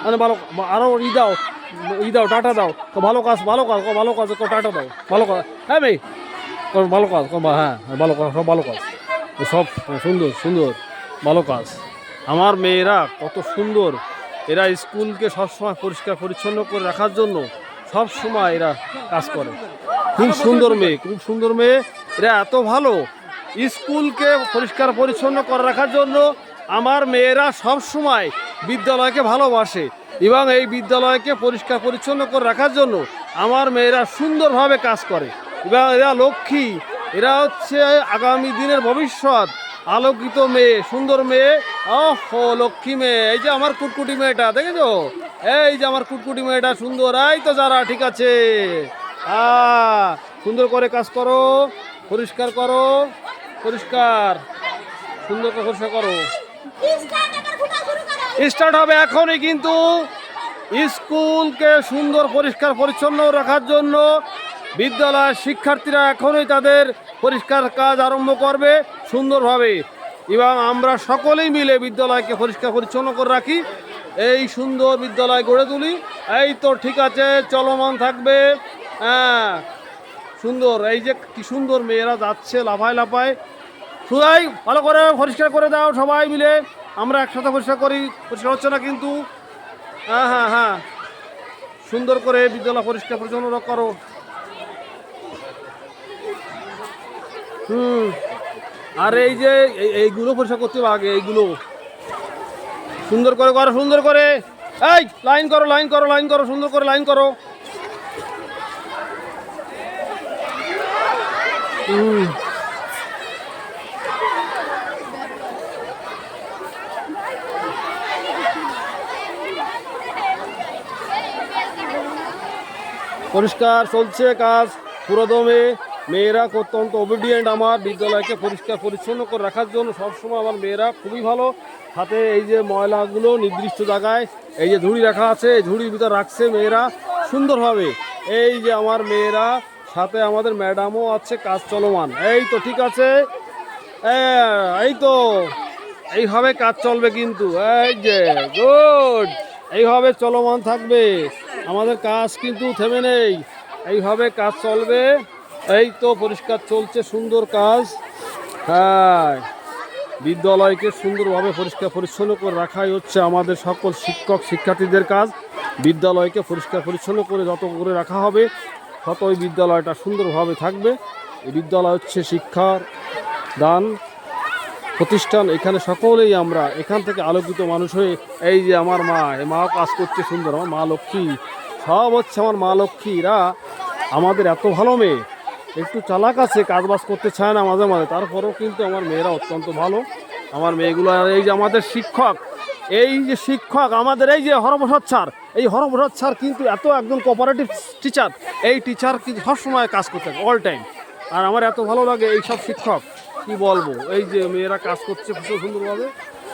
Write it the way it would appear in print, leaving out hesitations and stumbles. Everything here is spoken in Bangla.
মানে ভালো আরও দাও টাটা দাও, তো ভালো কাজ টাটা দাও, ভালো কাজ। হ্যাঁ মেয়ে, ভালো কাজ, হ্যাঁ ভালো কাজ, সব ভালো কাজ, সব সুন্দর সুন্দর ভালো কাজ। আমার মেয়েরা কত সুন্দর, এরা স্কুলকে সবসময় পরিষ্কার পরিচ্ছন্ন করে রাখার জন্য সব সময় এরা কাজ করে। খুব সুন্দর মেয়ে, খুব সুন্দর মেয়ে, এরা এত ভালো। স্কুলকে পরিষ্কার পরিচ্ছন্ন করে রাখার জন্য আমার মেয়েরা সব সময় বিদ্যালয়কে ভালোবাসে এবং এই বিদ্যালয়কে পরিষ্কার পরিচ্ছন্ন করে রাখার জন্য আমার মেয়েরা সুন্দরভাবে কাজ করে এবং এরা লক্ষ্মী, এরা হচ্ছে আগামী দিনের ভবিষ্যৎ, আলোকিত মেয়ে, সুন্দর মেয়ে। ও লক্ষ্মী মেয়ে, এই যে আমার কুটকুটি মেয়েটা দেখেছো, এই যে আমার কুটকুটি মেয়েটা সুন্দর। এই তো যারা ঠিক আছে, সুন্দর করে কাজ করো, পরিষ্কার করো, পরিষ্কার সুন্দর করে পরিষ্কার করো। স্টার্ট হবে এখনই, কিন্তু স্কুলকে সুন্দর পরিষ্কার পরিচ্ছন্ন রাখার জন্য বিদ্যালয়ের শিক্ষার্থীরা এখনই তাদের পরিষ্কার কাজ আরম্ভ করবে সুন্দরভাবে এবং আমরা সকলেই মিলে বিদ্যালয়কে পরিষ্কার পরিচ্ছন্ন করে রাখি, এই সুন্দর বিদ্যালয় গড়ে তুলি। এই তো ঠিক আছে, চলমান থাকবে। হ্যাঁ সুন্দর, এই যে কি সুন্দর মেয়েরা যাচ্ছে লাফায় লাফায়। সবাই ভালো করে পরিষ্কার করে দাও, সবাই মিলে আমরা একসাথে পরিষ্কার করি। পরিষ্কার হচ্ছে না কিন্তু, হ্যাঁ হ্যাঁ হ্যাঁ, সুন্দর করে বিদ্যালয় পরিষ্কার পরিচ্ছন্ন করো। আর এই যে এইগুলো পরিষ্কার করতে হবে আগে, এইগুলো সুন্দর করে করো, সুন্দর করে। এই লাইন করো, লাইন করো, লাইন করো, সুন্দর করে লাইন করো। পরিষ্কার চলছে কাজ পুরোদমে। মেয়েরা অত্যন্ত ওবিডিয়েন্ট, আমার বিদ্যালয়কে পরিষ্কার পরিচ্ছন্ন করে রাখার জন্য সবসময় আমার মেয়েরা খুবই ভালো। হাতে এই যে ময়লাগুলো নির্দিষ্ট জায়গায় এই যে ঝুড়ি রাখা আছে, এই ঝুড়ির ভিতর রাখছে মেয়েরা সুন্দরভাবে। এই যে আমার মেয়েরা, সাথে আমাদের ম্যাডামও আছে, কাজ চলমান। এই তো ঠিক আছে, এই তো এইভাবে কাজ চলবে কিন্তু, এই যে গুড, এইভাবে চলমান থাকবে আমাদের কাজ, কিন্তু থেমে নেই, এইভাবে কাজ চলবে। এই তো পরিষ্কার চলছে, সুন্দর কাজ। হ্যাঁ, বিদ্যালয়কে সুন্দরভাবে পরিষ্কার পরিচ্ছন্ন করে রাখাই হচ্ছে আমাদের সকল শিক্ষক শিক্ষার্থীদের কাজ। বিদ্যালয়কে পরিষ্কার পরিচ্ছন্ন করে যত করে রাখা হবে ততই বিদ্যালয়টা সুন্দরভাবে থাকবে। এই বিদ্যালয় হচ্ছে শিক্ষার দান প্রতিষ্ঠান, এখানে সকলেই আমরা এখান থেকে আলোকিত মানুষ হয়ে, এই যে আমার মা, এই মাও কাজ করছে সুন্দর, আমার মা লক্ষ্মী, সব হচ্ছে আমার মা লক্ষ্মীরা। আমাদের এত ভালো মেয়ে, একটু চালাক আছে, কাজবাজ করতে চায় না মাঝে মাঝে, তারপরেও কিন্তু আমার মেয়েরা অত্যন্ত ভালো আমার মেয়েগুলো। আর এই যে আমাদের শিক্ষক, এই যে শিক্ষক আমাদের এই যে হরপ্রসাদ স্যার, এই হরপ্রসাদ স্যার কিন্তু এত একজন কোঅপারেটিভ টিচার, এই টিচার কিন্তু সবসময় কাজ করতে থাকে অল টাইম। আর আমার এত ভালো লাগে এই সব শিক্ষক, কি বলবো, এই যে মেয়েরা কাজ করছে খুব সুন্দরভাবে।